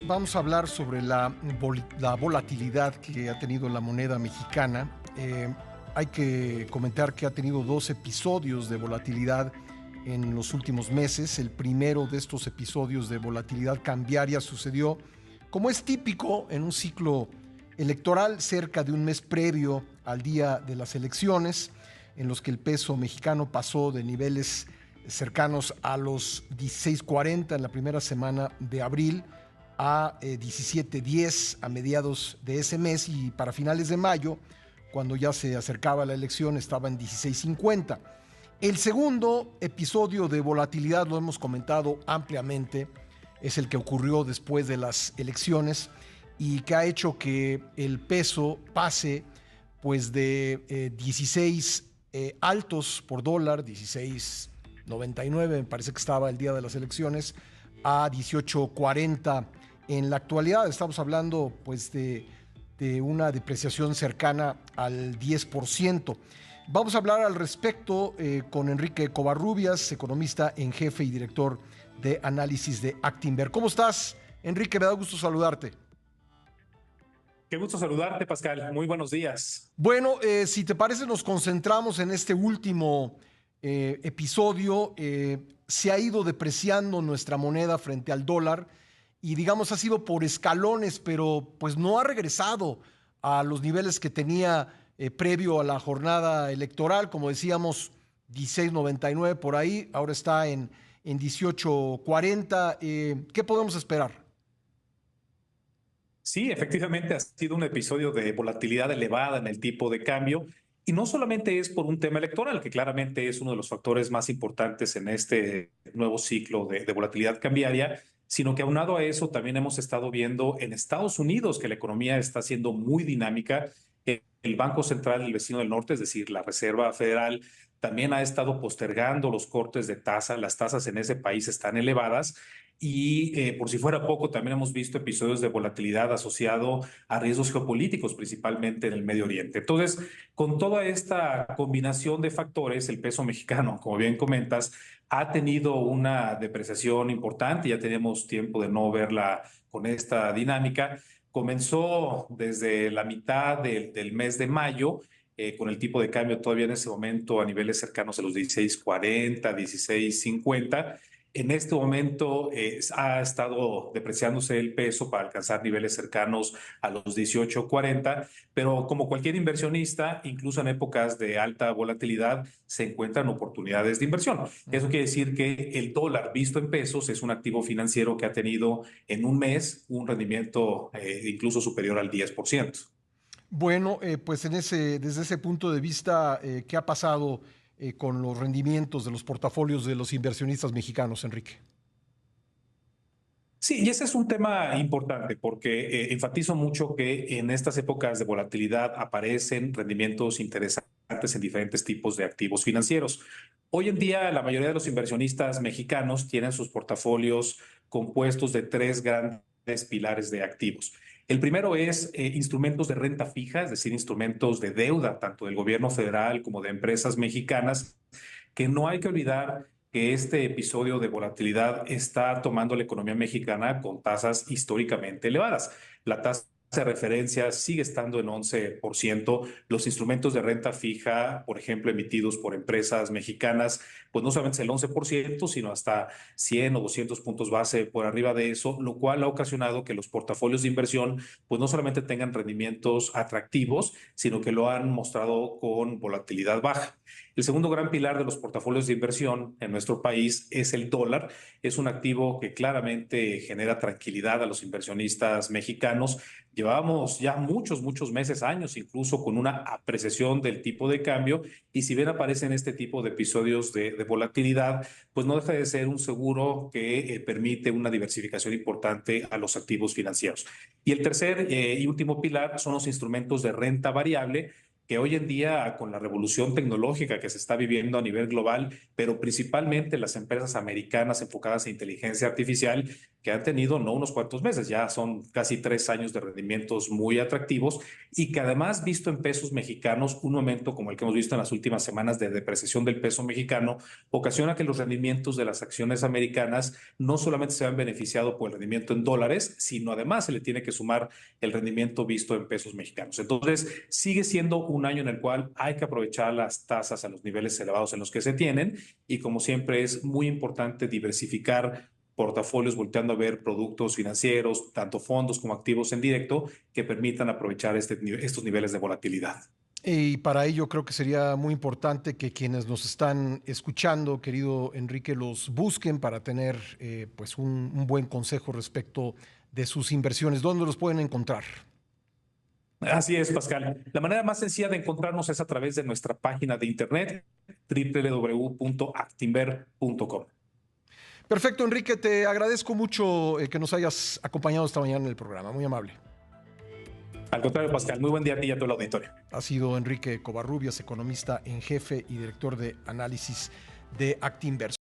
vamos a hablar sobre la volatilidad que ha tenido la moneda mexicana. Hay que comentar que ha tenido dos episodios de volatilidad en los últimos meses. El primero de estos episodios de volatilidad cambiaria sucedió, como es típico en un ciclo electoral, cerca de un mes previo al día de las elecciones, en los que el peso mexicano pasó de niveles cercanos a los 16.40 en la primera semana de abril a 17.10 a mediados de ese mes, y para finales de mayo, cuando ya se acercaba la elección, estaba en 16.50. El segundo episodio de volatilidad, lo hemos comentado ampliamente, es el que ocurrió después de las elecciones y que ha hecho que el peso pase pues de 16 altos por dólar, 16.99 me parece que estaba el día de las elecciones, a 18.40 en la actualidad. Estamos hablando pues de una depreciación cercana al 10%. Vamos a hablar al respecto con Enrique Covarrubias, economista en jefe y director de análisis de Actinver. ¿Cómo estás, Enrique? Me da gusto saludarte. Qué gusto saludarte, Pascal. Muy buenos días. Bueno, si te parece, nos concentramos en este último episodio. Se ha ido depreciando nuestra moneda frente al dólar y, digamos, ha sido por escalones, pero pues no ha regresado a los niveles que tenía previo a la jornada electoral. Como decíamos, 16.99 por ahí, ahora está en 18.40. ¿Qué podemos esperar? Sí, efectivamente ha sido un episodio de volatilidad elevada en el tipo de cambio y no solamente es por un tema electoral, que claramente es uno de los factores más importantes en este nuevo ciclo de volatilidad cambiaria, sino que aunado a eso también hemos estado viendo en Estados Unidos que la economía está siendo muy dinámica. El Banco Central del vecino del norte, es decir, la Reserva Federal, también ha estado postergando los cortes de tasa. Las tasas en ese país están elevadas. Y por si fuera poco, también hemos visto episodios de volatilidad asociado a riesgos geopolíticos, principalmente en el Medio Oriente. Entonces, con toda esta combinación de factores, el peso mexicano, como bien comentas, ha tenido una depreciación importante. Ya tenemos tiempo de no verla con esta dinámica. Comenzó desde la mitad del mes de mayo, con el tipo de cambio todavía en ese momento a niveles cercanos a los 16.40, 16.50. En este momento ha estado depreciándose el peso para alcanzar niveles cercanos a los 18.40, pero como cualquier inversionista, incluso en épocas de alta volatilidad, se encuentran oportunidades de inversión. Eso quiere decir que el dólar visto en pesos es un activo financiero que ha tenido en un mes un rendimiento incluso superior al 10%. Bueno, pues desde ese punto de vista, ¿qué ha pasado con los rendimientos de los portafolios de los inversionistas mexicanos, Enrique? Sí, y ese es un tema importante porque enfatizo mucho que en estas épocas de volatilidad aparecen rendimientos interesantes en diferentes tipos de activos financieros. Hoy en día, la mayoría de los inversionistas mexicanos tienen sus portafolios compuestos de tres grandes pilares de activos. El primero es instrumentos de renta fija, es decir, instrumentos de deuda, tanto del gobierno federal como de empresas mexicanas, que no hay que olvidar que este episodio de volatilidad está tomando la economía mexicana con tasas históricamente elevadas. La tasa de referencia sigue estando en 11%. Los instrumentos de renta fija, por ejemplo, emitidos por empresas mexicanas, pues no solamente es el 11%, sino hasta 100 o 200 puntos base por arriba de eso, lo cual ha ocasionado que los portafolios de inversión pues no solamente tengan rendimientos atractivos, sino que lo han mostrado con volatilidad baja. El segundo gran pilar de los portafolios de inversión en nuestro país es el dólar. Es un activo que claramente genera tranquilidad a los inversionistas mexicanos. Llevamos ya muchos meses, años incluso, con una apreciación del tipo de cambio, y si bien aparecen este tipo de episodios de volatilidad, pues no deja de ser un seguro que permite una diversificación importante a los activos financieros. Y el tercer y último pilar son los instrumentos de renta variable, que hoy en día, con la revolución tecnológica que se está viviendo a nivel global, pero principalmente las empresas americanas enfocadas en inteligencia artificial, que han tenido no unos cuantos meses, ya son casi 3 años de rendimientos muy atractivos y que además, visto en pesos mexicanos, un momento como el que hemos visto en las últimas semanas de depreciación del peso mexicano, ocasiona que los rendimientos de las acciones americanas no solamente se han beneficiado por el rendimiento en dólares, sino además se le tiene que sumar el rendimiento visto en pesos mexicanos. Entonces, sigue siendo un año en el cual hay que aprovechar las tasas a los niveles elevados en los que se tienen y, como siempre, es muy importante diversificar portafolios volteando a ver productos financieros, tanto fondos como activos en directo, que permitan aprovechar estos niveles de volatilidad. Y para ello creo que sería muy importante que quienes nos están escuchando, querido Enrique, los busquen para tener pues un buen consejo respecto de sus inversiones. ¿Dónde los pueden encontrar? Así es, Pascal. La manera más sencilla de encontrarnos es a través de nuestra página de internet www.actinver.com. Perfecto, Enrique, te agradezco mucho que nos hayas acompañado esta mañana en el programa. Muy amable. Al contrario, Pascal, muy buen día a ti y a todo el auditorio. Ha sido Enrique Covarrubias, economista en jefe y director de análisis de Actinver.